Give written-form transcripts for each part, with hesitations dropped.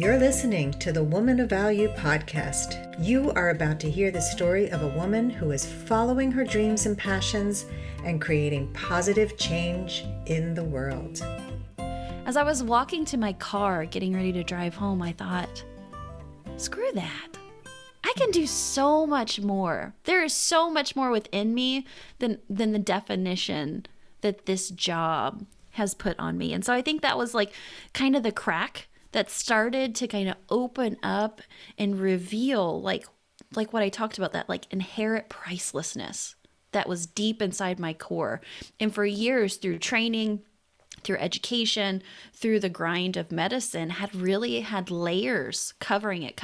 You're listening to the Woman of Value podcast. You are about to hear the story of a woman who is following her dreams and passions and creating positive change in the world. As I was walking to my car, getting ready to drive home, I thought, screw that. I can do so much more. There is so much more within me than the definition that this job has put on me. And so I think that was like kind of the crack that started to kind of open up and reveal like what I talked about, that like inherent pricelessness that was deep inside my core. And for years, through training, through education, through the grind of medicine, had layers covering it.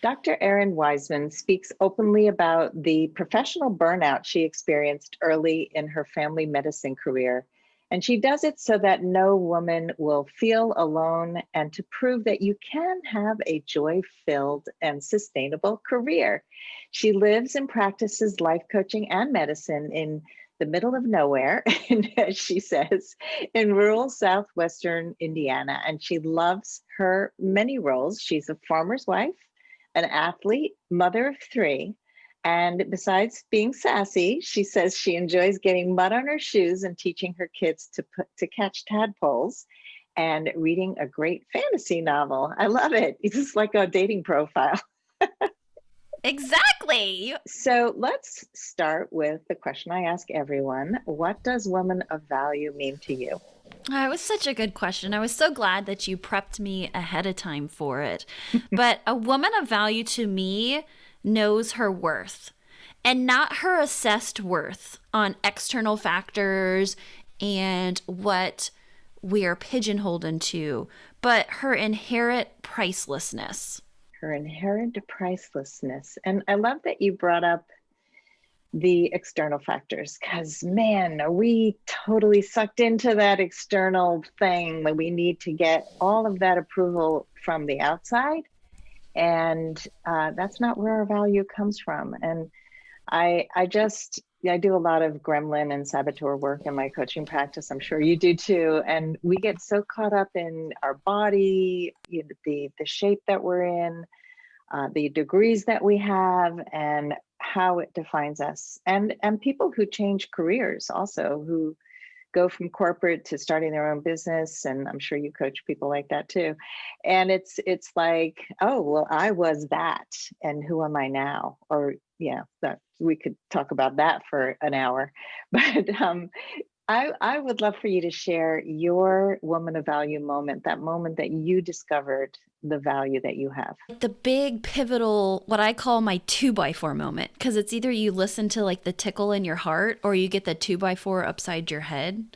Dr. Errin Weisman speaks openly about the professional burnout she experienced early in her family medicine career. And she does it so that no woman will feel alone and to prove that you can have a joy-filled and sustainable career. She lives and practices life coaching and medicine in the middle of nowhere, as she says, in rural southwestern Indiana. And she loves her many roles. She's a farmer's wife, an athlete, mother of three. And besides being sassy, she says she enjoys getting mud on her shoes and teaching her kids to catch tadpoles and reading a great fantasy novel. I love it. It's just like a dating profile. Exactly. So let's start with the question I ask everyone. What does woman of value mean to you? It was such a good question. I was so glad that you prepped me ahead of time for it. But a woman of value to me knows her worth, and not her assessed worth on external factors and what we are pigeonholed into, but her inherent pricelessness. Her inherent pricelessness. And I love that you brought up the external factors, because man, are we totally sucked into that external thing when we need to get all of that approval from the outside. And that's not where our value comes from. And I do a lot of gremlin and saboteur work in my coaching practice. I'm sure you do too. And we get so caught up in our body, the shape that we're in, the degrees that we have, and how it defines us. And people who change careers also, who go from corporate to starting their own business. And I'm sure you coach people like that too. And it's like, oh, well, I was that, and who am I now? Or yeah, that we could talk about that for an hour. But I would love for you to share your woman of value moment, that moment that you discovered the value that you have. The big pivotal, what I call my 2x4 moment, because it's either you listen to like the tickle in your heart or you get the 2x4 upside your head,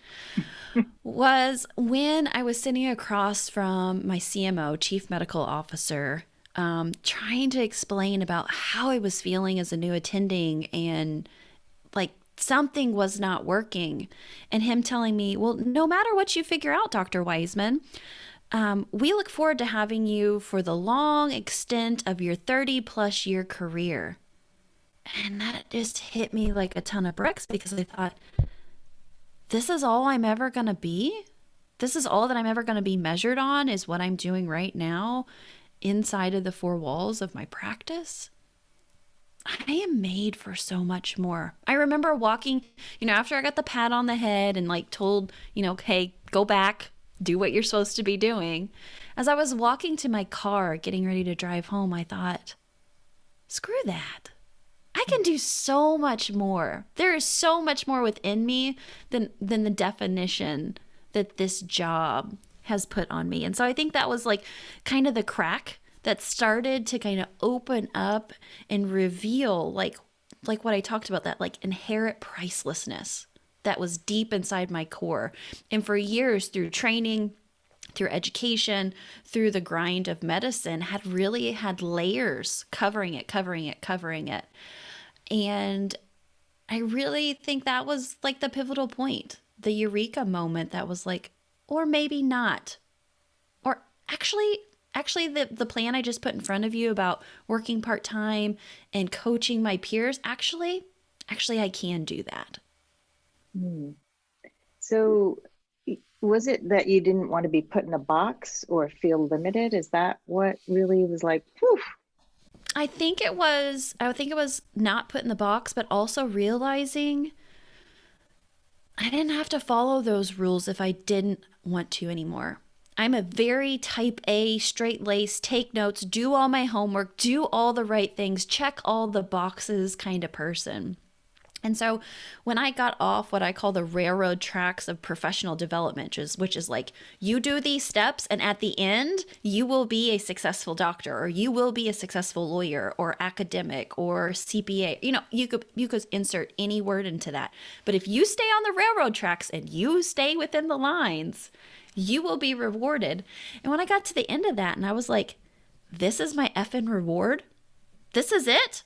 was when I was sitting across from my CMO, Chief Medical Officer, trying to explain about how I was feeling as a new attending, and like something was not working, and him telling me, well, no matter what you figure out, Dr. Weisman, we look forward to having you for the long extent of your 30+ year career. And that just hit me like a ton of bricks, because I thought, this is all I'm ever going to be? This is all that I'm ever going to be measured on, is what I'm doing right now inside of the four walls of my practice? I am made for so much more. I remember walking, after I got the pat on the head and like told, hey, go back, do what you're supposed to be doing. As I was walking to my car, getting ready to drive home, I thought, screw that. I can do so much more. There is so much more within me than the definition that this job has put on me. And so I think that was like kind of the crack that started to kind of open up and reveal like what I talked about, that like inherent pricelessness that was deep inside my core. And for years, through training, through education, through the grind of medicine, had layers covering it. And I really think that was like the pivotal point, the eureka moment that was like, or maybe not. Or actually the plan I just put in front of you about working part-time and coaching my peers, actually I can do that. So Was it that you didn't want to be put in a box or feel limited? Is that what really was like, whew? I think it was not put in the box, but also realizing I didn't have to follow those rules if I didn't want to anymore. I'm a very type A, straight lace, take notes, do all my homework, do all the right things, check all the boxes kind of person. And so when I got off what I call the railroad tracks of professional development, which is like you do these steps and at the end you will be a successful doctor or you will be a successful lawyer or academic or CPA. You could insert any word into that. But if you stay on the railroad tracks and you stay within the lines, you will be rewarded. And when I got to the end of that and I was like, this is my effing reward. This is it.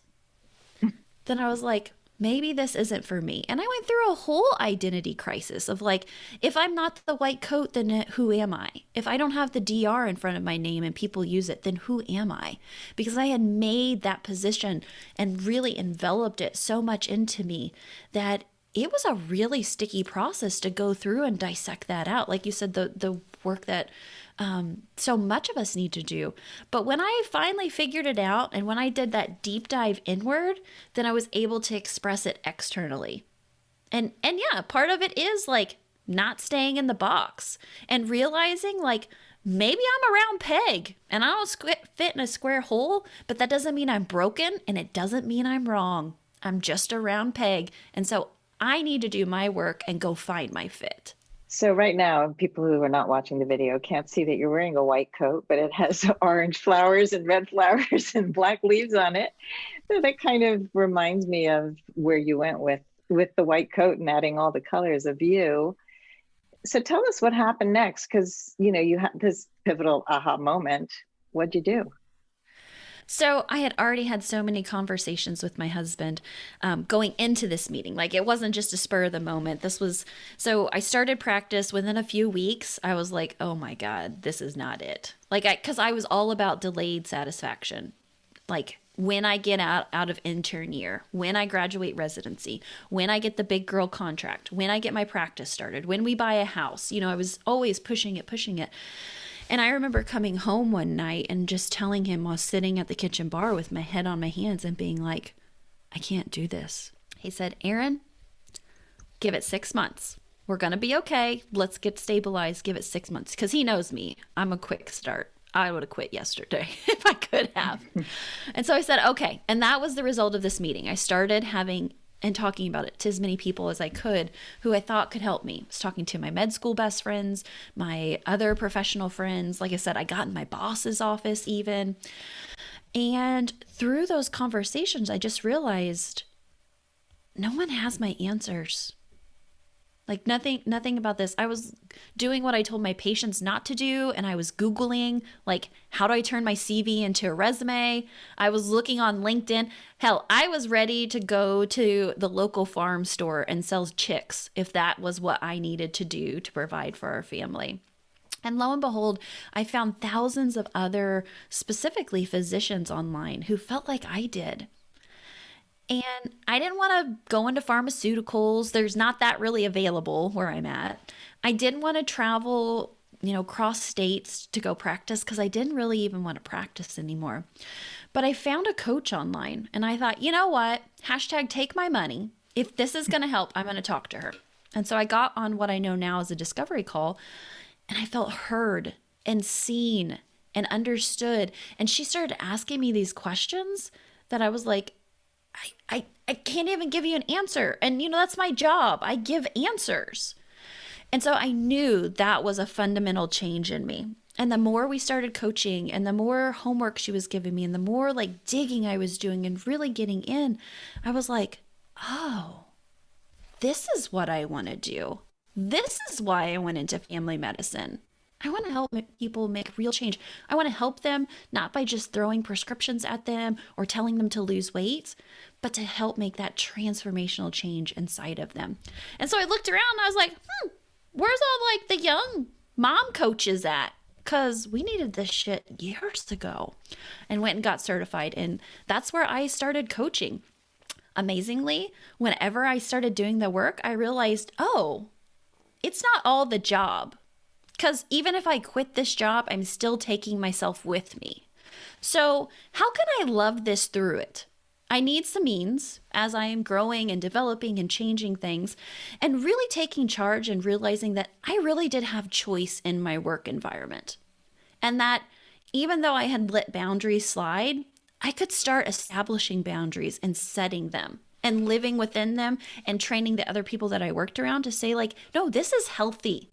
Then I was like, maybe this isn't for me. And I went through a whole identity crisis of like, if I'm not the white coat, then who am I? If I don't have the DR in front of my name and people use it, then who am I? Because I had made that position and really enveloped it so much into me that it was a really sticky process to go through and dissect that out. Like you said, the work that so much of us need to do. But when I finally figured it out and when I did that deep dive inward, then I was able to express it externally. And yeah, part of it is like not staying in the box and realizing like maybe I'm a round peg and I don't fit in a square hole, but that doesn't mean I'm broken and it doesn't mean I'm wrong. I'm just a round peg. And so I need to do my work and go find my fit. So right now, people who are not watching the video can't see that you're wearing a white coat, but it has orange flowers and red flowers and black leaves on it. So that kind of reminds me of where you went with the white coat and adding all the colors of you. So tell us what happened next, because you had this pivotal aha moment. What'd you do? So I had already had so many conversations with my husband going into this meeting. Like it wasn't just a spur of the moment. So I started practice within a few weeks. I was like, oh my God, this is not it. Because I was all about delayed satisfaction. Like when I get out of intern year, when I graduate residency, when I get the big girl contract, when I get my practice started, when we buy a house, I was always pushing it. And I remember coming home one night and just telling him while sitting at the kitchen bar with my head on my hands and being like, I can't do this. He said, Errin, give it 6 months. We're going to be okay. Let's get stabilized. Give it 6 months. Because he knows me. I'm a quick start. I would have quit yesterday if I could have. And so I said, okay. And that was the result of this meeting. I started having and talking about it to as many people as I could who I thought could help me. I was talking to my med school best friends, my other professional friends. Like I said, I got in my boss's office even. And through those conversations, I just realized no one has my answers. Like nothing about this. I was doing what I told my patients not to do. And I was Googling, like, how do I turn my CV into a resume? I was looking on LinkedIn. Hell, I was ready to go to the local farm store and sell chicks if that was what I needed to do to provide for our family. And lo and behold, I found thousands of other, specifically physicians online who felt like I did. And I didn't want to go into pharmaceuticals. There's not that really available where I'm at. I didn't want to travel, cross states to go practice because I didn't really even want to practice anymore. But I found a coach online and I thought, you know what? #take my money. If this is going to help, I'm going to talk to her. And so I got on what I know now as a discovery call and I felt heard and seen and understood. And she started asking me these questions that I was like, I can't even give you an answer. And, that's my job. I give answers. And so I knew that was a fundamental change in me. And the more we started coaching and the more homework she was giving me and the more like digging I was doing and really getting in, I was like, oh, this is what I want to do. This is why I went into family medicine. I want to help people make real change. I want to help them not by just throwing prescriptions at them or telling them to lose weight, but to help make that transformational change inside of them. And so I looked around and I was like, where's all like the young mom coaches at? Because we needed this shit years ago. And went and got certified. And that's where I started coaching. Amazingly, whenever I started doing the work, I realized, oh, it's not all the job. Because even if I quit this job, I'm still taking myself with me. So how can I love this through it? I need some means as I am growing and developing and changing things, and really taking charge and realizing that I really did have choice in my work environment. And that even though I had let boundaries slide, I could start establishing boundaries and setting them and living within them and training the other people that I worked around to say, like, no, this is healthy.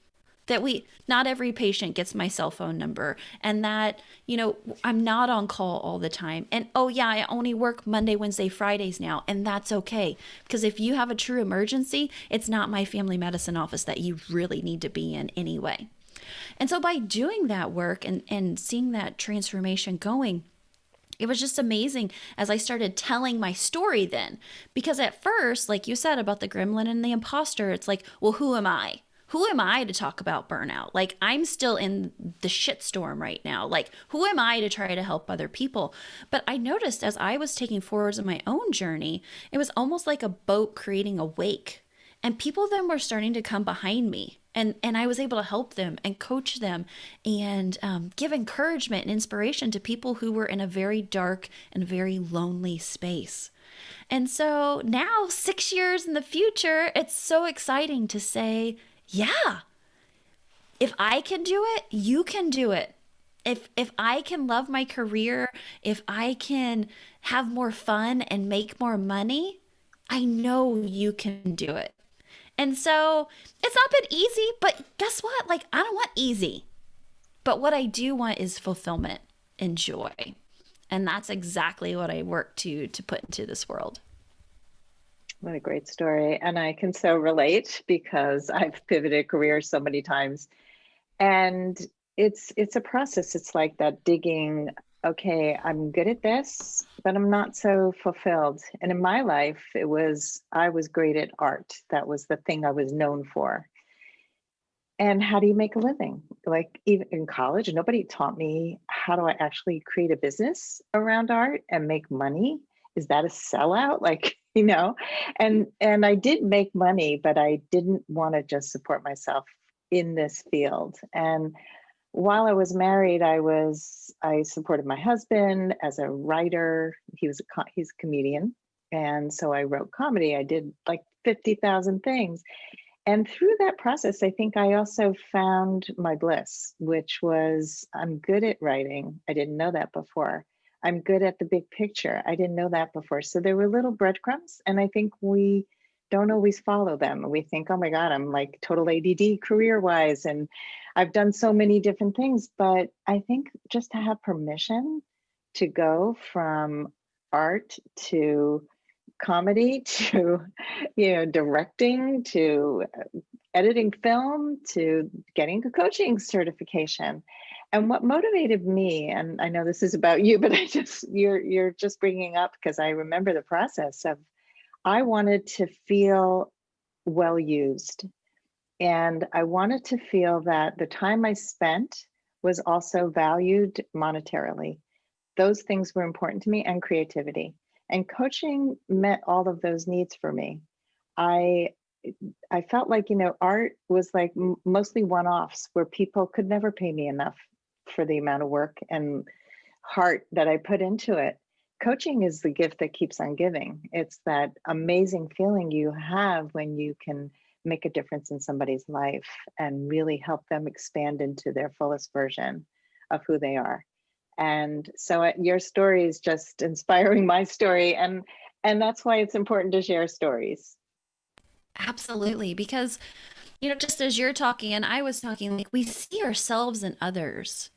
That not every patient gets my cell phone number, and that, I'm not on call all the time. And oh yeah, I only work Monday, Wednesday, Fridays now. And that's okay. Because if you have a true emergency, it's not my family medicine office that you really need to be in anyway. And so by doing that work and seeing that transformation going, it was just amazing as I started telling my story then. Because at first, like you said about the gremlin and the imposter, it's like, well, who am I? Who am I to talk about burnout? Like, I'm still in the shitstorm right now. Like, who am I to try to help other people? But I noticed as I was taking forwards in my own journey, it was almost like a boat creating a wake. And people then were starting to come behind me. And I was able to help them and coach them and give encouragement and inspiration to people who were in a very dark and very lonely space. And so now, 6 years in the future, it's so exciting to say, yeah, if I can do it, you can do it. If I can love my career, if I can have more fun and make more money, I know you can do it. And so it's not been easy, but guess what? Like, I don't want easy. But what I do want is fulfillment and joy. And that's exactly what I work to put into this world. What a great story. And I can so relate because I've pivoted careers so many times. And it's a process. It's like that digging, okay, I'm good at this, but I'm not so fulfilled. And in my life, I was great at art. That was the thing I was known for. And how do you make a living? Like, even in college, nobody taught me how do I actually create a business around art and make money. Is that a sellout? Like, and I did make money, but I didn't want to just support myself in this field. And while I was married, I supported my husband as a writer. He's a comedian. And so I wrote comedy. I did like 50,000 things. And through that process, I think I also found my bliss, which was I'm good at writing. I didn't know that before. I'm good at the big picture. I didn't know that before. So there were little breadcrumbs, and I think we don't always follow them. We think, oh my God, I'm like total ADD career-wise, and I've done so many different things. But I think just to have permission to go from art to comedy to directing to editing film to getting a coaching certification. And what motivated me, and I know this is about you, but you're just bringing up because I remember the process of I wanted to feel well used, and I wanted to feel that the time I spent was also valued monetarily. Those things were important to me, and creativity. And coaching met all of those needs for me. I felt like, art was like mostly one-offs where people could never pay me enough for the amount of work and heart that I put into it. Coaching is the gift that keeps on giving. It's that amazing feeling you have when you can make a difference in somebody's life and really help them expand into their fullest version of who they are. And so your story is just inspiring my story. And that's why it's important to share stories. Absolutely. Because, just as you're talking and I was talking, like, we see ourselves in others.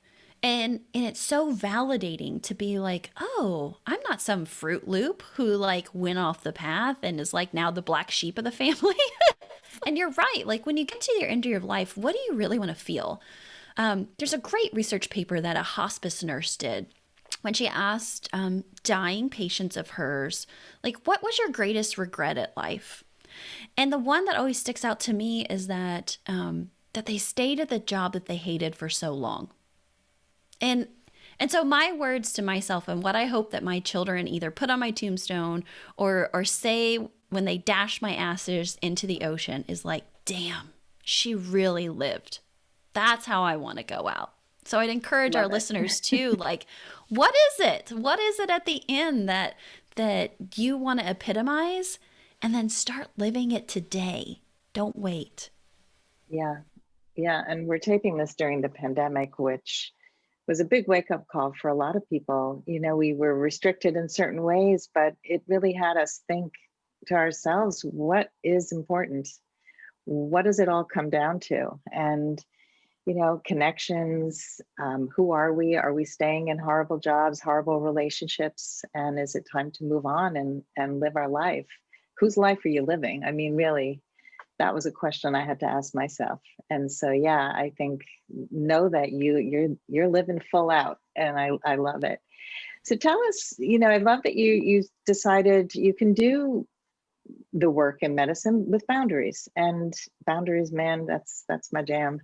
And it's so validating to be like, oh, I'm not some Fruit Loop who like went off the path and is like now the black sheep of the family. And you're right. Like, when you get to your end of your life, what do you really want to feel? There's a great research paper that a hospice nurse did when she asked dying patients of hers, like, what was your greatest regret at life? And the one that always sticks out to me is that they stayed at the job that they hated for so long. And so my words to myself, and what I hope that my children either put on my tombstone or say when they dash my ashes into the ocean, is like, damn, she really lived. That's how I want to go out. So I'd encourage our Love it. listeners too, like, what is it? What is it at the end that you want to epitomize, and then start living it today. Don't wait. Yeah. Yeah. And we're taping this during the pandemic, which was a big wake up call for a lot of people. You know, we were restricted in certain ways, but it really had us think to ourselves, what is important? What does it all come down to? And, you know, connections, who are we? Are we staying in horrible jobs, horrible relationships? And is it time to move on and live our life? Whose life are you living? I mean, really, that was a question I had to ask myself. And so, yeah, I think know that you're living full out, and I love it. So tell us, you know, I love that you decided you can do the work in medicine with boundaries. And boundaries, man, that's my jam.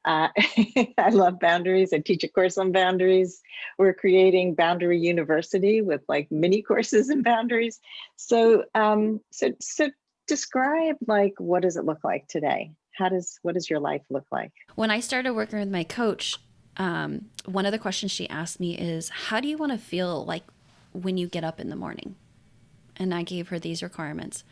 I love boundaries. I teach a course on boundaries. We're creating Boundary University with like mini courses in boundaries. So so describe, like, what does it look like today? What does your life look like? When I started working with my coach, one of the questions she asked me is, how do you want to feel like when you get up in the morning? And I gave her these requirements.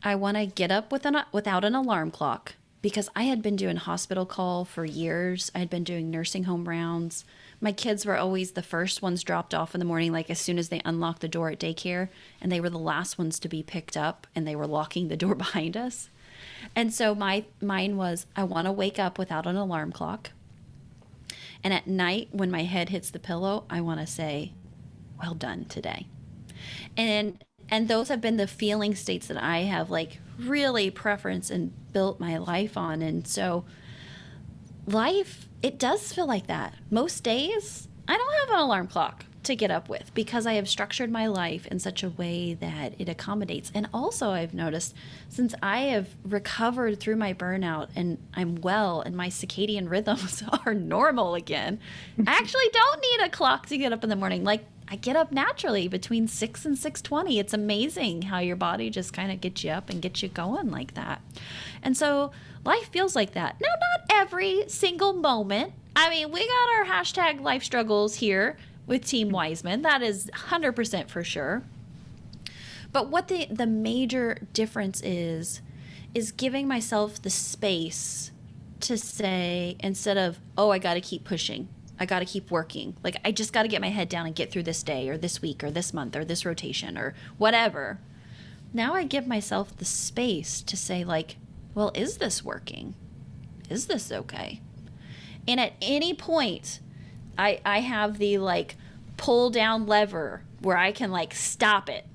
I want to get up without an alarm clock, because I had been doing hospital call for years. I had been doing nursing home rounds. My kids were always the first ones dropped off in the morning, like as soon as they unlocked the door at daycare, and they were the last ones to be picked up, and they were locking the door behind us. And so mine was, I want to wake up without an alarm clock. And at night, when my head hits the pillow, I want to say, well done today. And those have been the feeling states that I have like really preference and built my life on. And so life, it does feel like that. Most days, I don't have an alarm clock to get up with, because I have structured my life in such a way that it accommodates. And also, I've noticed, since I have recovered through my burnout and I'm well and my circadian rhythms are normal again, I actually don't need a clock to get up in the morning. Like, I get up naturally between 6 and 6:20. It's amazing how your body just kind of gets you up and gets you going like that. And so life feels like that. Now, not every single moment. I mean, we got our hashtag life struggles here with Team Weisman. That is 100% for sure. But what the major difference is giving myself the space to say, instead of, oh, I got to keep pushing, I got to keep working, like I just got to get my head down and get through this day or this week or this month or this rotation or whatever. Now I give myself the space to say, like, well, is this working? Is this okay? And at any point, I have the like pull down lever where I can like stop it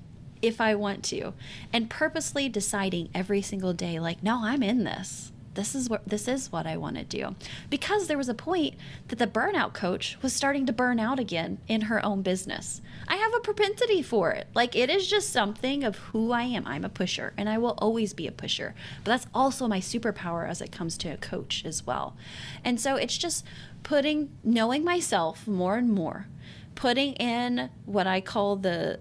if I want to, and purposely deciding every single day, like, no, I'm in this. This is what I want to do. Because there was a point that the burnout coach was starting to burn out again in her own business. I have a propensity for it. Like, it is just something of who I am. I'm a pusher, and I will always be a pusher. But that's also my superpower as it comes to a coach as well. And so it's just knowing myself more and more, putting in what I call the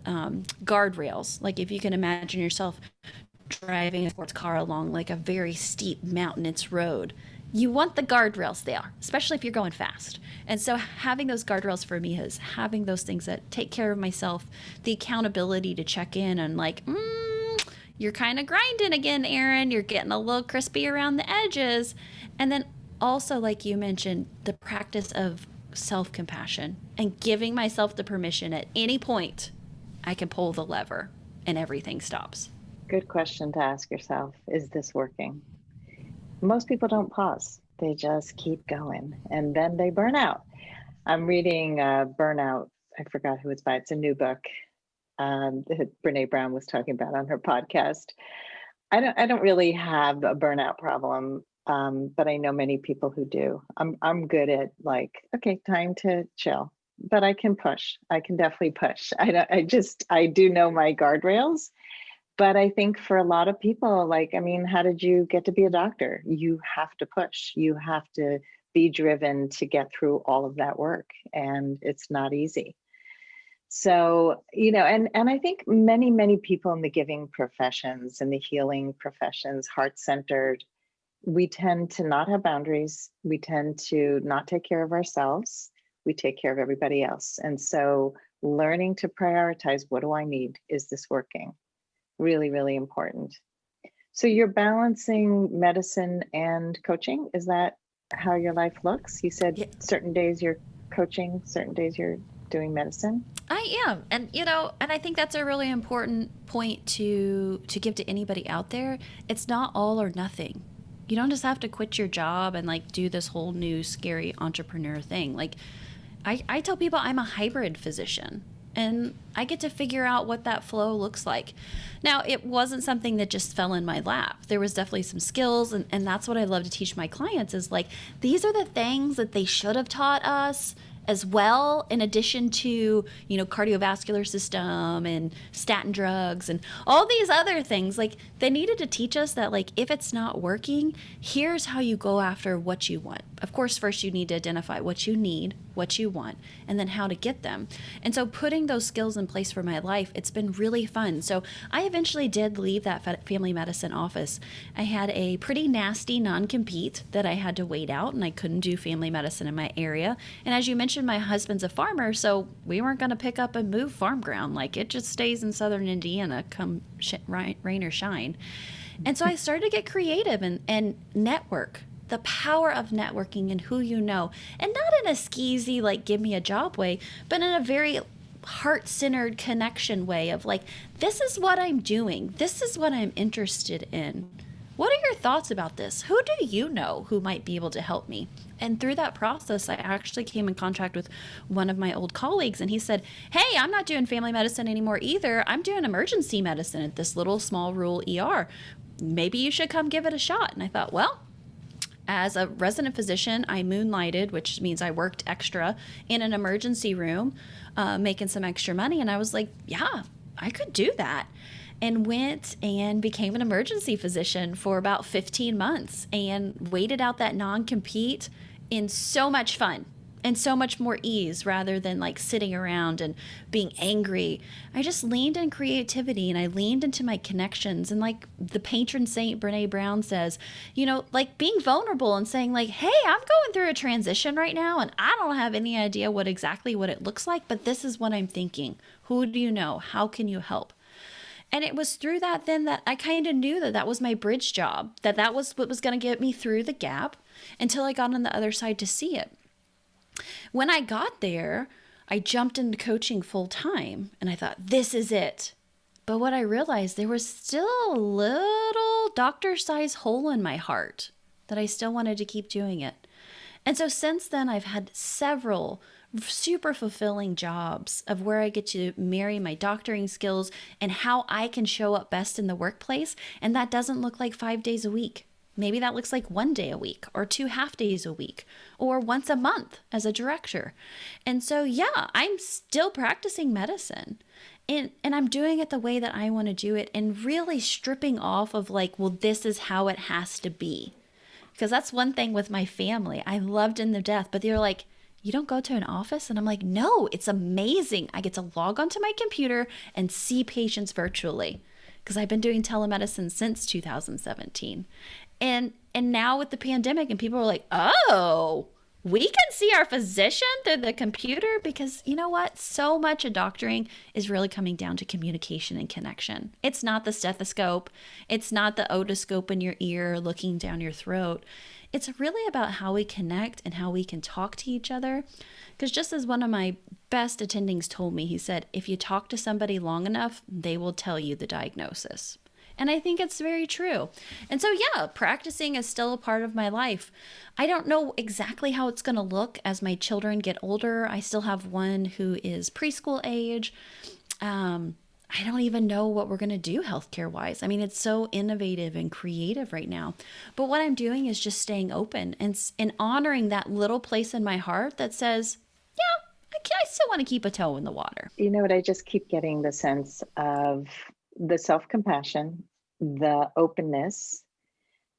guardrails. Like, if you can imagine yourself driving a sports car along like a very steep mountainous road, you want the guardrails there, especially if you're going fast. And so having those guardrails for me is having those things that take care of myself, the accountability to check in and like, you're kind of grinding again, Errin. You're getting a little crispy around the edges. And then also, like you mentioned, the practice of self-compassion and giving myself the permission at any point I can pull the lever and everything stops. Good question to ask yourself. Is this working? Most people don't pause. They just keep going, and then they burn out. I'm reading Burnout. I forgot who it's by. It's a new book that Brene Brown was talking about on her podcast. I don't really have a burnout problem, but I know many people who do. I'm good at like, okay, time to chill, but I can push. I can definitely push. I do know my guardrails. But I think for a lot of people, like, I mean, how did you get to be a doctor? You have to push. You have to be driven to get through all of that work. And it's not easy. So, you know, and I think many, many people in the giving professions and the healing professions, heart-centered, we tend to not have boundaries. We tend to not take care of ourselves. We take care of everybody else. And so learning to prioritize, what do I need? Is this working? Really, really important. So you're balancing medicine and coaching. Is that how your life looks? You said certain days you're coaching, certain days you're doing medicine. I am. And and I think that's a really important point to give to anybody out there. It's not all or nothing. You don't just have to quit your job and like do this whole new scary entrepreneur thing. Like I tell people I'm a hybrid physician, and I get to figure out what that flow looks like. Now, it wasn't something that just fell in my lap. There was definitely some skills, and that's what I love to teach my clients is like, these are the things that they should have taught us as well, in addition to, cardiovascular system and statin drugs and all these other things. Like, they needed to teach us that, like, if it's not working, here's how you go after what you want. Of course, first you need to identify what you need, what you want, and then how to get them. And so putting those skills in place for my life, it's been really fun. So I eventually did leave that family medicine office. I had a pretty nasty non-compete that I had to wait out, and I couldn't do family medicine in my area. And as you mentioned, my husband's a farmer, so we weren't going to pick up and move farm ground. Like, it just stays in southern Indiana come rain or shine. And so I started to get creative and network. The power of networking and who you know, and not in a skeezy, like, give me a job way, but in a very heart-centered connection way of like, this is what I'm doing. This is what I'm interested in. What are your thoughts about this? Who do you know who might be able to help me? And through that process, I actually came in contact with one of my old colleagues, and he said, hey, I'm not doing family medicine anymore either. I'm doing emergency medicine at this little small rural ER. Maybe you should come give it a shot. And I thought, well, as a resident physician, I moonlighted, which means I worked extra in an emergency room, making some extra money. And I was like, yeah, I could do that. And went and became an emergency physician for about 15 months and waited out that non-compete in so much fun and so much more ease rather than like sitting around and being angry. I just leaned in creativity and I leaned into my connections. And like the patron saint Brene Brown says, like being vulnerable and saying like, hey, I'm going through a transition right now and I don't have any idea exactly what it looks like, but this is what I'm thinking. Who do you know? How can you help? And it was through that then that I kind of knew that was my bridge job, that was what was going to get me through the gap until I got on the other side to see it. When I got there, I jumped into coaching full time and I thought, this is it. But what I realized, there was still a little doctor-sized hole in my heart that I still wanted to keep doing it. And so since then, I've had several super fulfilling jobs of where I get to marry my doctoring skills and how I can show up best in the workplace. And that doesn't look like 5 days a week. Maybe that looks like 1 day a week or 2 half days a week or once a month as a director. And so, yeah, I'm still practicing medicine and I'm doing it the way that I want to do it and really stripping off of like, well, this is how it has to be. Because that's one thing with my family. I loved them to death, but they're like, you don't go to an office? And I'm like, no, it's amazing. I get to log onto my computer and see patients virtually because I've been doing telemedicine since 2017. And now with the pandemic and people are like, oh, we can see our physician through the computer because you know what? So much of doctoring is really coming down to communication and connection. It's not the stethoscope. It's not the otoscope in your ear looking down your throat. It's really about how we connect and how we can talk to each other. Because just as one of my best attendings told me, he said, if you talk to somebody long enough, they will tell you the diagnosis. And I think it's very true. And so, yeah, practicing is still a part of my life. I don't know exactly how it's going to look as my children get older. I still have one who is preschool age. I don't even know what we're going to do healthcare wise. I mean, it's so innovative and creative right now. But what I'm doing is just staying open and honoring that little place in my heart that says, yeah, I still want to keep a toe in the water. You know what? I just keep getting the sense of the self-compassion, the openness.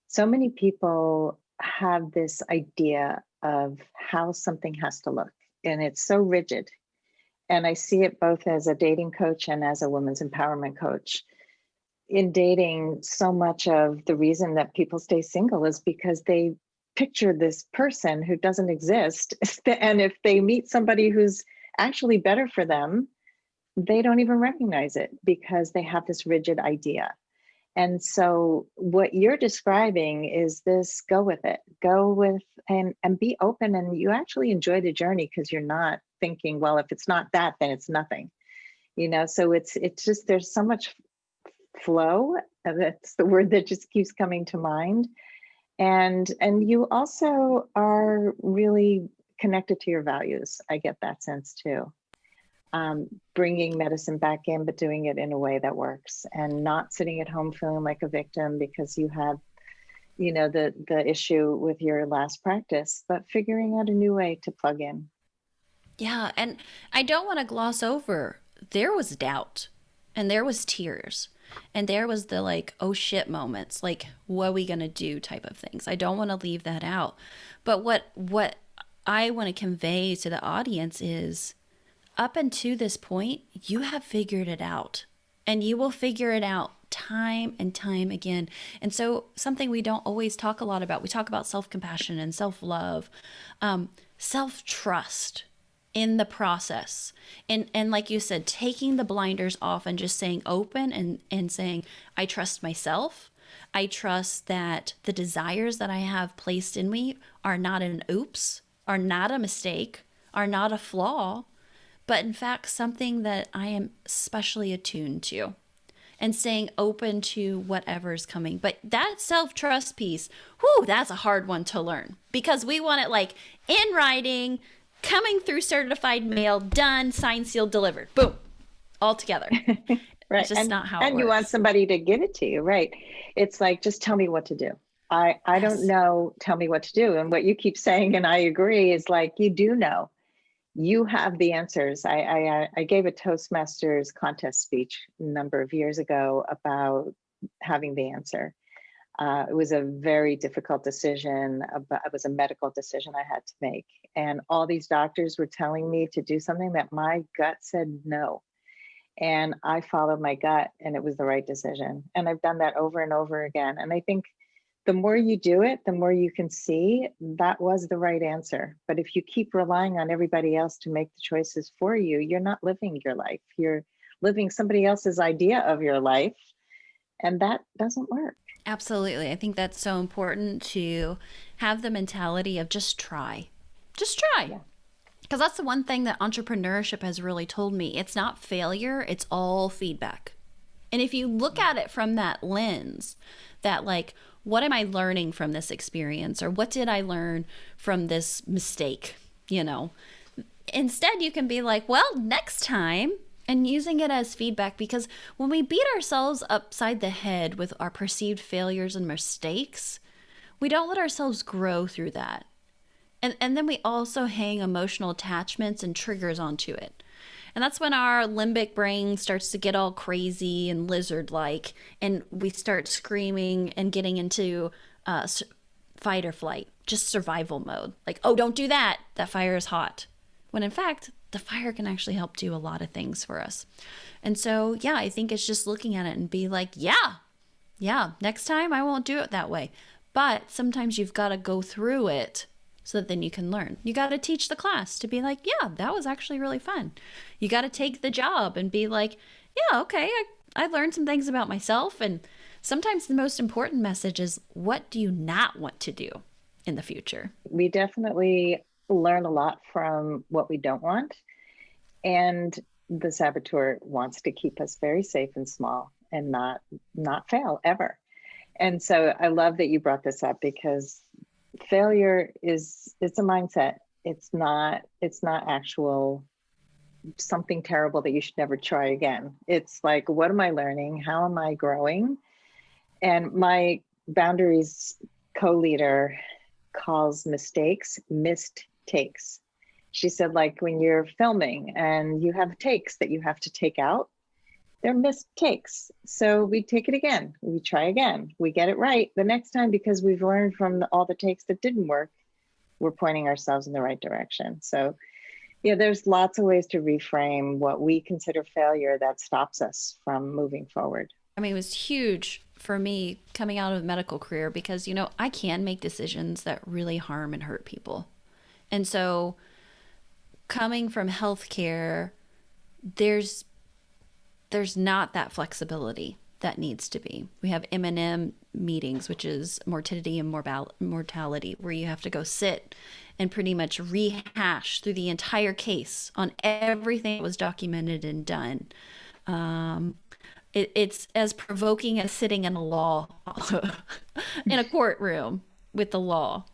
So many people have this idea of how something has to look, and it's so rigid. And I see it both as a dating coach and as a women's empowerment coach. in dating, so much of the reason that people stay single is because they picture this person who doesn't exist. And if they meet somebody who's actually better for them, they don't even recognize it because they have this rigid idea. And so what you're describing is this: go with it, go with, and be open. And you actually enjoy the journey because you're not thinking, well, if it's not that, then it's nothing, so it's just, there's so much flow. That's the word that just keeps coming to mind. And you also are really connected to your values. I get that sense too. Bringing medicine back in, but doing it in a way that works, and not sitting at home feeling like a victim because you had, the issue with your last practice, but figuring out a new way to plug in. Yeah. And I don't want to gloss over, there was doubt and there was tears and there was the like, oh shit moments, like, what are we going to do type of things. I don't want to leave that out. But what I want to convey to the audience is, up until this point, you have figured it out, and you will figure it out time and time again. And so something we don't always talk a lot about, we talk about self-compassion and self-love, self-trust in the process. And like you said, taking the blinders off and just saying open and saying, I trust myself. I trust that the desires that I have placed in me are not an oops, are not a mistake, are not a flaw, but in fact, something that I am especially attuned to, and staying open to whatever's coming. But that self-trust piece, whew, that's a hard one to learn, because we want it like in writing, coming through certified mail, done, signed, sealed, delivered, boom, all together. Right. It's just not how it and works. You want somebody to give it to you, right? It's like, just tell me what to do. I Yes. don't know, tell me what to do. And what you keep saying, and I agree, is like, you do know. You have the answers. I gave a Toastmasters contest speech a number of years ago about having the answer. It was a very difficult decision. It was a medical decision I had to make. And all these doctors were telling me to do something that my gut said no. And I followed my gut, and it was the right decision. And I've done that over and over again. And I think the more you do it, the more you can see that was the right answer. But if you keep relying on everybody else to make the choices for you, you're not living your life. You're living somebody else's idea of your life, and that doesn't work. Absolutely. I think that's so important, to have the mentality of just try. Just try. Yeah. Because that's the one thing that entrepreneurship has really told me. It's not failure, it's all feedback. And if you look at it from that lens, that like, what am I learning from this experience? Or what did I learn from this mistake? Instead, you can be like, well, next time, and using it as feedback. Because when we beat ourselves upside the head with our perceived failures and mistakes, we don't let ourselves grow through that. And then we also hang emotional attachments and triggers onto it. And that's when our limbic brain starts to get all crazy and lizard-like, and we start screaming and getting into fight or flight, just survival mode. Like, oh, don't do that. That fire is hot. When in fact, the fire can actually help do a lot of things for us. And so, yeah, I think it's just looking at it and be like, yeah, next time I won't do it that way. But sometimes you've got to go through it so that then you can learn. You got to teach the class to be like, yeah, that was actually really fun. You got to take the job and be like, yeah, okay, I learned some things about myself. And sometimes the most important message is, what do you not want to do in the future? We definitely learn a lot from what we don't want. And the saboteur wants to keep us very safe and small and not fail ever. And so I love that you brought this up, because failure it's a mindset. It's not actual something terrible that you should never try again. It's like, what am I learning? How am I growing? And my boundaries co-leader calls mistakes missed takes. She said, like, when you're filming and you have takes that you have to take out, they're missed takes. So we take it again. We try again. We get it right the next time, because we've learned from all the takes that didn't work. We're pointing ourselves in the right direction. So yeah, there's lots of ways to reframe what we consider failure that stops us from moving forward. I mean, it was huge for me coming out of a medical career because, you know, I can make decisions that really harm and hurt people. And so coming from healthcare, there's not that flexibility that needs to be. We have M&M meetings, which is morbidity and mortality, where you have to go sit and pretty much rehash through the entire case on everything that was documented and done. It's as provoking as sitting in a law in a courtroom with the law.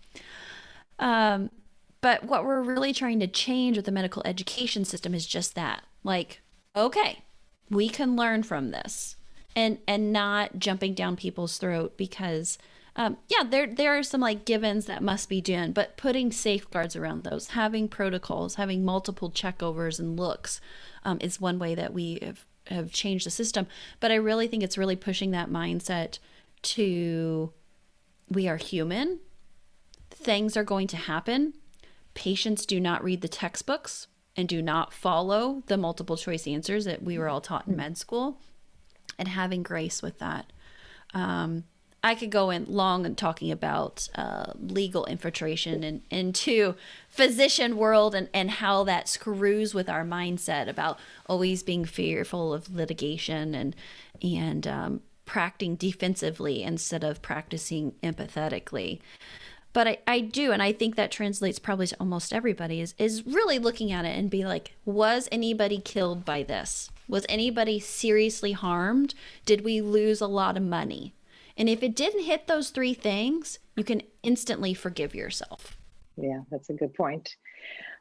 But what we're really trying to change with the medical education system is just that. Like, okay, we can learn from this and not jumping down people's throat because, there are some like givens that must be done, but putting safeguards around those, having protocols, having multiple checkovers and looks is one way that we have changed the system. But I really think it's really pushing that mindset to we are human. Things are going to happen. Patients do not read the textbooks and do not follow the multiple choice answers that we were all taught in med school, and having grace with that. I could go in long and talking about legal infiltration and into physician world and how that screws with our mindset about always being fearful of litigation and practicing defensively instead of practicing empathetically. But I do, and I think that translates probably to almost everybody, is really looking at it and be like, was anybody killed by this? Was anybody seriously harmed? Did we lose a lot of money? And if it didn't hit those three things, you can instantly forgive yourself. Yeah, that's a good point.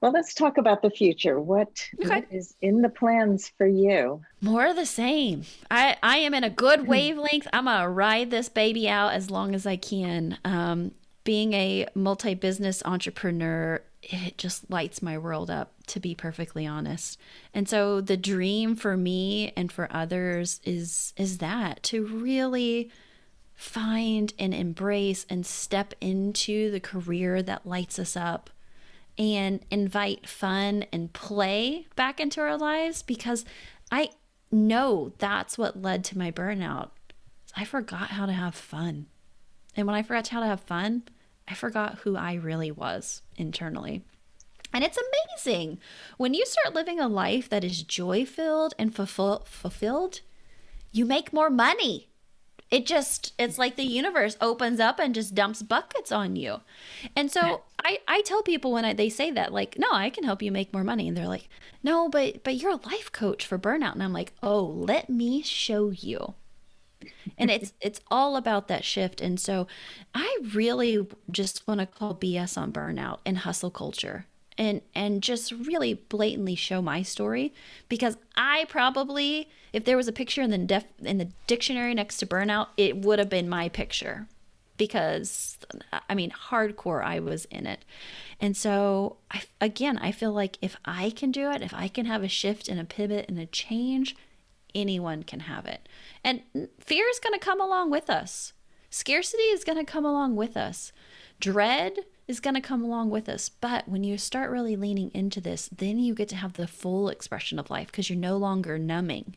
Well, let's talk about the future. What is in the plans for you? More of the same. I am in a good wavelength. I'm going to ride this baby out as long as I can. Being a multi-business entrepreneur, it just lights my world up, to be perfectly honest. And so the dream for me and for others is that to really find and embrace and step into the career that lights us up and invite fun and play back into our lives, because I know that's what led to my burnout. I forgot how to have fun. And when I forgot how to have fun, I forgot who I really was internally. And it's amazing. When you start living a life that is joy-filled and fulfilled, you make more money. It's like the universe opens up and just dumps buckets on you. And so I tell people when they say that, like, no, I can help you make more money. And they're like, no, but you're a life coach for burnout. And I'm like, oh, let me show you. And it's all about that shift. And so I really just want to call BS on burnout and hustle culture and just really blatantly show my story, because I probably, if there was a picture in the dictionary next to burnout, it would have been my picture, because I mean, hardcore, I was in it. And so I feel like if I can do it, if I can have a shift and a pivot and a change, anyone can have it. And fear is going to come along with us. Scarcity is going to come along with us. Dread is going to come along with us. But when you start really leaning into this, then you get to have the full expression of life, because you're no longer numbing.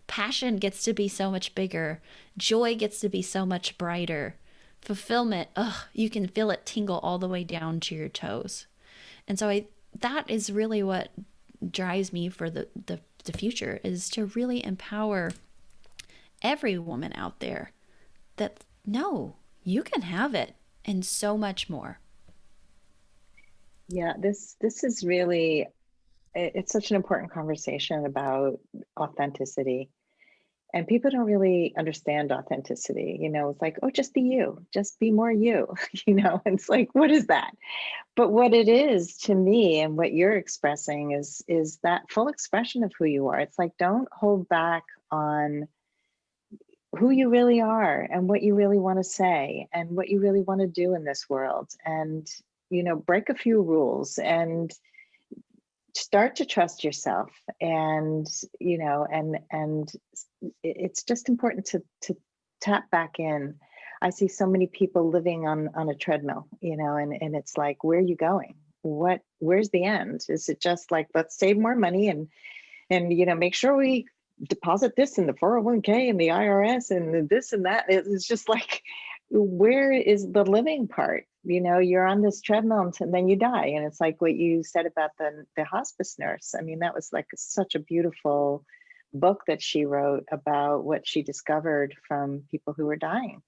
Passion gets to be so much bigger. Joy gets to be so much brighter. Fulfillment, you can feel it tingle all the way down to your toes. And so that is really what drives me for the future, is to really empower every woman out there that, no, you can have it, and so much more. Yeah, this is really, it's such an important conversation about authenticity. And people don't really understand authenticity. You know, it's like, oh, just be you, just be more you, it's like, what is that? But what it is to me, and what you're expressing is that full expression of who you are. It's like, don't hold back on who you really are and what you really want to say and what you really want to do in this world. And, break a few rules and start to trust yourself. And, and it's just important to tap back in. I see so many people living on a treadmill, and it's like, where are you going? Where's the end? Is it just like, let's save more money and make sure we deposit this in the 401k and the IRS and this and that. It's just like, where is the living part? You're on this treadmill and then you die. And it's like what you said about the hospice nurse. I mean, that was like such a beautiful book that she wrote about what she discovered from people who were dying.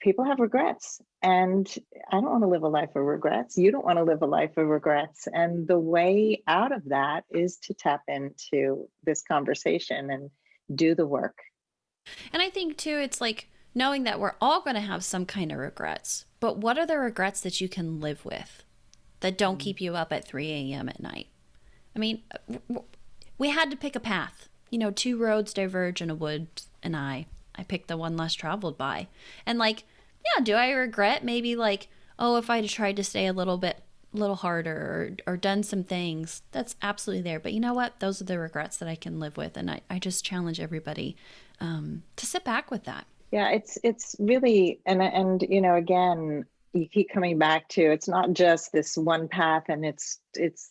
People have regrets, and I don't want to live a life of regrets. You don't want to live a life of regrets. And the way out of that is to tap into this conversation and do the work. And I think too, it's like knowing that we're all going to have some kind of regrets, but what are the regrets that you can live with that don't keep you up at 3 a.m. at night? I mean, we had to pick a path. 2 roads diverge in a wood, and I picked the one less traveled by. And like, yeah, do I regret maybe like, oh, if I'd tried to stay a little harder or done some things? That's absolutely there. But you know what? Those are the regrets that I can live with. And I just challenge everybody to sit back with that. Yeah, it's really, and again, you keep coming back to, it's not just this one path and it's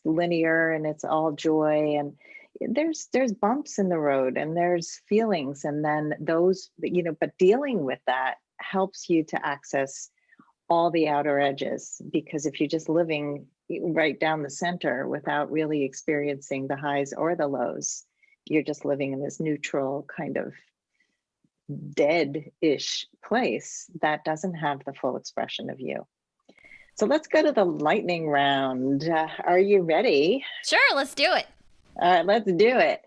linear and it's all joy, and there's bumps in the road and there's feelings, and then those, but dealing with that helps you to access all the outer edges, because if you're just living right down the center without really experiencing the highs or the lows, you're just living in this neutral kind of dead-ish place that doesn't have the full expression of you. So let's go to the lightning round. Are you ready? Sure, let's do it. All right, let's do it.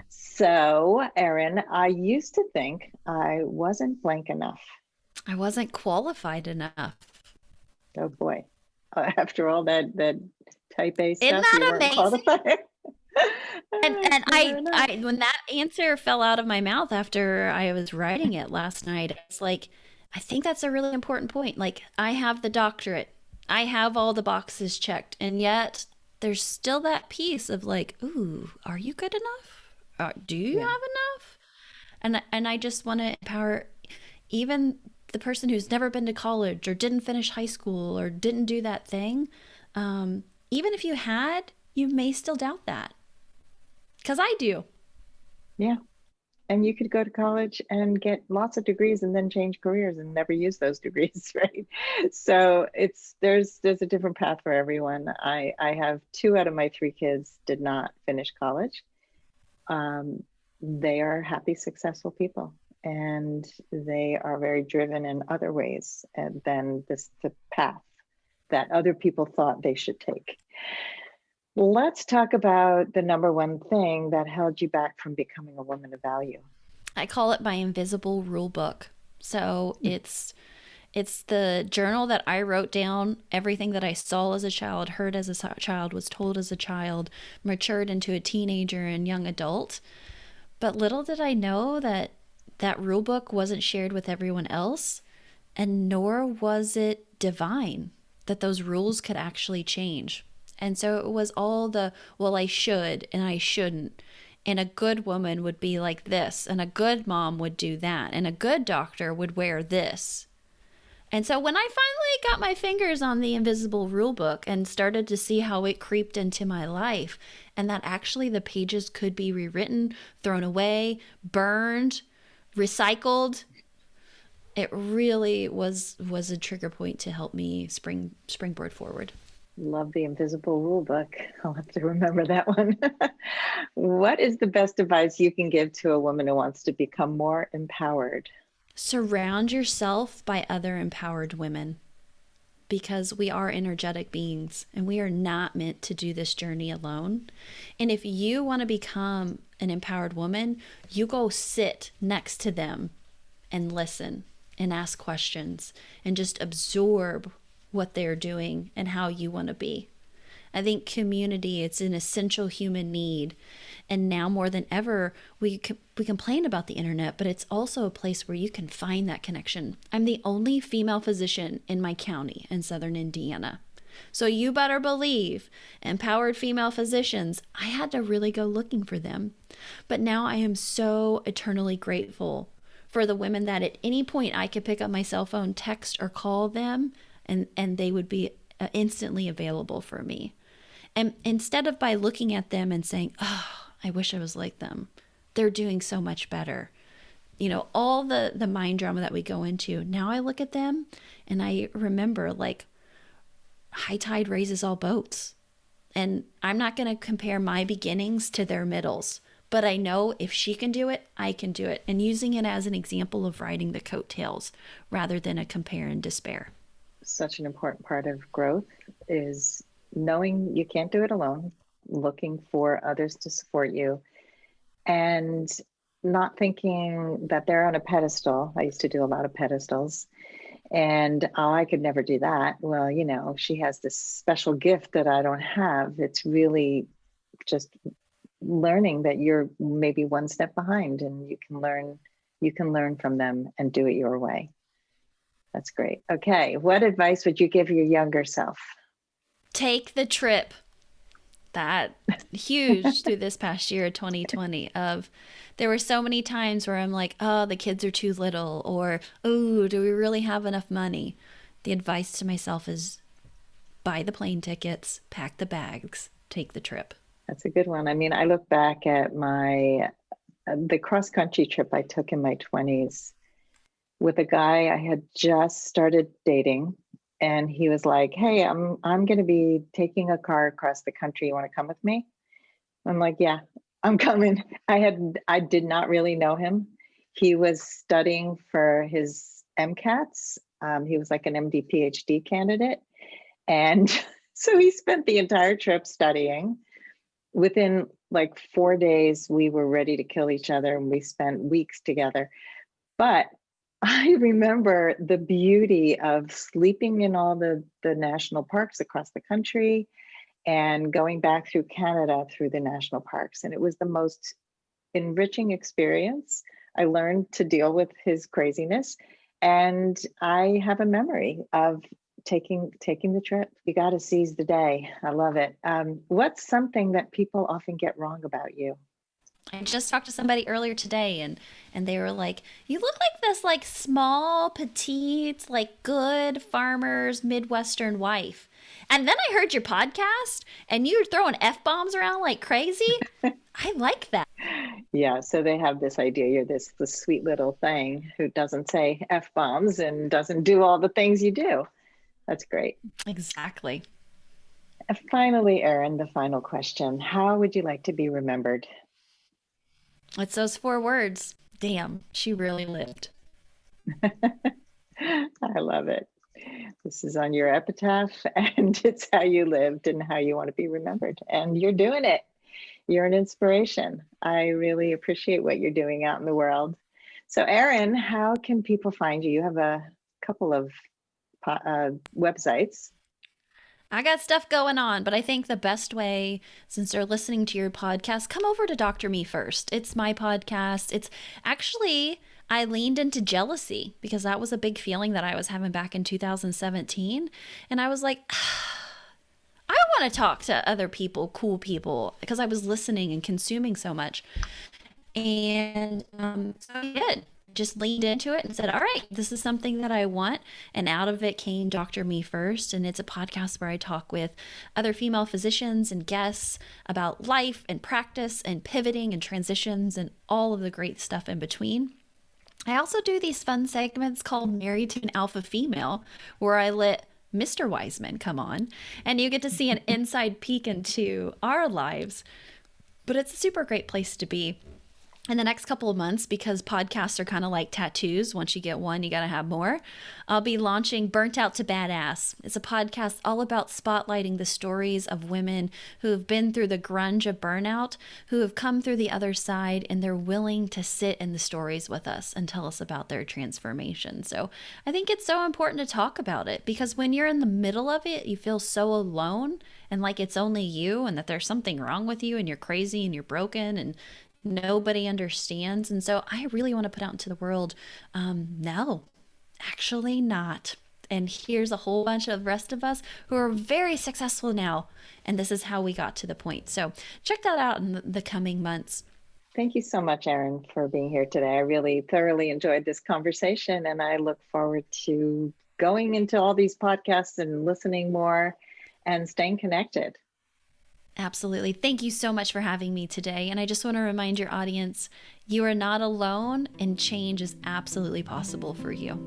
So, Errin, I used to think I wasn't blank enough. I wasn't qualified enough. Oh boy. After all that type A stuff, isn't that you weren't amazing? qualified. And I when that answer fell out of my mouth after I was writing it last night, it's like, I think that's a really important point. Like, I have the doctorate, I have all the boxes checked, and yet there's still that piece of like, ooh, are you good enough? Do you have enough? And I just want to empower even the person who's never been to college or didn't finish high school or didn't do that thing. Even if you had, you may still doubt that. Because I do. Yeah. And you could go to college and get lots of degrees and then change careers and never use those degrees, right? So there's a different path for everyone. I have 2 out of my 3 kids did not finish college. They are happy, successful people, and they are very driven in other ways than the path that other people thought they should take. Let's talk about the number one thing that held you back from becoming a woman of value. I call it my invisible rule book. So it's the journal that I wrote down everything that I saw as a child, heard as a child, was told as a child, matured into a teenager and young adult. But little did I know that rule book wasn't shared with everyone else, and nor was it divine, that those rules could actually change. And so it was all the, well, I should and I shouldn't. And a good woman would be like this, and a good mom would do that, and a good doctor would wear this. And so when I finally got my fingers on the invisible rule book and started to see how it creeped into my life, and that actually the pages could be rewritten, thrown away, burned, recycled, it really was a trigger point to help me springboard forward. Love the invisible rule book. I'll have to remember that one. What is the best advice you can give to a woman who wants to become more empowered? Surround yourself by other empowered women, because we are energetic beings and we are not meant to do this journey alone. And if you want to become an empowered woman, you go sit next to them and listen and ask questions and just absorb what they're doing and how you want to be. I think community, it's an essential human need. And now more than ever, we complain about the internet, but it's also a place where you can find that connection. I'm the only female physician in my county in Southern Indiana. So you better believe empowered female physicians, I had to really go looking for them. But now I am so eternally grateful for the women that at any point I could pick up my cell phone, text, or call them, and they would be instantly available for me. And instead of by looking at them and saying, oh, I wish I was like them, they're doing so much better. You know, all the mind drama that we go into. Now I look at them and I remember, like, high tide raises all boats. And I'm not going to compare my beginnings to their middles, but I know if she can do it, I can do it. And using it as an example of riding the coattails rather than a compare and despair. Such an important part of growth is knowing you can't do it alone, looking for others to support you, and not thinking that they're on a pedestal. I used to do a lot of pedestals. And oh, I could never do that. Well, you know, she has this special gift that I don't have. It's really just learning that you're maybe one step behind, and you can learn from them and do it your way. That's great. Okay. What advice would you give your younger self? Take the trip. That huge through this past year of 2020 of there were so many times where I'm like, oh, the kids are too little, or, oh, do we really have enough money? The advice to myself is buy the plane tickets, pack the bags, take the trip. That's a good one. I mean, I look back at the cross-country trip I took in my 20s with a guy I had just started dating. And he was like, hey, I'm going to be taking a car across the country. You want to come with me? I'm like, yeah, I'm coming. I did not really know him. He was studying for his MCATs. He was like an MD PhD candidate. And so he spent the entire trip studying. Within like 4 days, we were ready to kill each other, and we spent weeks together. But I remember the beauty of sleeping in all the national parks across the country and going back through Canada through the national parks. And it was the most enriching experience. I learned to deal with his craziness. And I have a memory of taking the trip. You got to seize the day. I love it. What's something that people often get wrong about you? I just talked to somebody earlier today and they were like, you look like this like small, petite, like good farmer's Midwestern wife. And then I heard your podcast and you're throwing F-bombs around like crazy. I like that. Yeah, so they have this idea you're this sweet little thing who doesn't say F-bombs and doesn't do all the things you do. That's great. Exactly. And finally, Errin, the final question. How would you like to be remembered? It's those 4 words. Damn, she really lived. I love it. This is on your epitaph, and it's how you lived and how you want to be remembered. And you're doing it. You're an inspiration. I really appreciate what you're doing out in the world. So, Errin, how can people find you? You have a couple of websites. I got stuff going on, but I think the best way, since they're listening to your podcast, come over to Dr. Me First. It's my podcast. It's actually, I leaned into jealousy because that was a big feeling that I was having back in 2017. And I was like, I want to talk to other people, cool people, because I was listening and consuming so much. And so I did. Just leaned into it and said, all right, this is something that I want. And out of it came Dr. Me First. And it's a podcast where I talk with other female physicians and guests about life and practice and pivoting and transitions and all of the great stuff in between. I also do these fun segments called Married to an Alpha Female, where I let Mr. Weisman come on and you get to see an inside peek into our lives. But it's a super great place to be. In the next couple of months, because podcasts are kind of like tattoos. Once you get one, you got to have more. I'll be launching Burnt Out to Badass. It's a podcast all about spotlighting the stories of women who have been through the grunge of burnout, who have come through the other side, and they're willing to sit in the stories with us and tell us about their transformation. So I think it's so important to talk about it because when you're in the middle of it, you feel so alone and like it's only you and that there's something wrong with you and you're crazy and you're broken and nobody understands. And so I really want to put out into the world, no, actually not. And here's a whole bunch of the rest of us who are very successful now. And this is how we got to the point. So check that out in the coming months. Thank you so much, Errin, for being here today. I really thoroughly enjoyed this conversation, and I look forward to going into all these podcasts and listening more and staying connected. Absolutely. Thank you so much for having me today. And I just want to remind your audience, you are not alone and change is absolutely possible for you.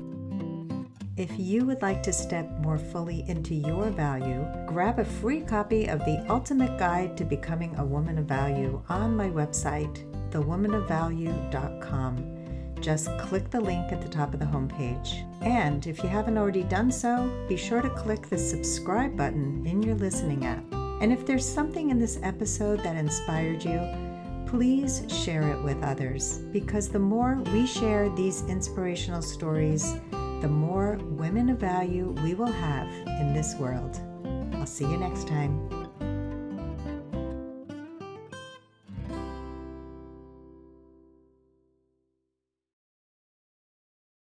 If you would like to step more fully into your value, grab a free copy of The Ultimate Guide to Becoming a Woman of Value on my website, thewomanofvalue.com. Just click the link at the top of the homepage. And if you haven't already done so, be sure to click the subscribe button in your listening app. And if there's something in this episode that inspired you, please share it with others, because the more we share these inspirational stories, the more women of value we will have in this world. I'll see you next time.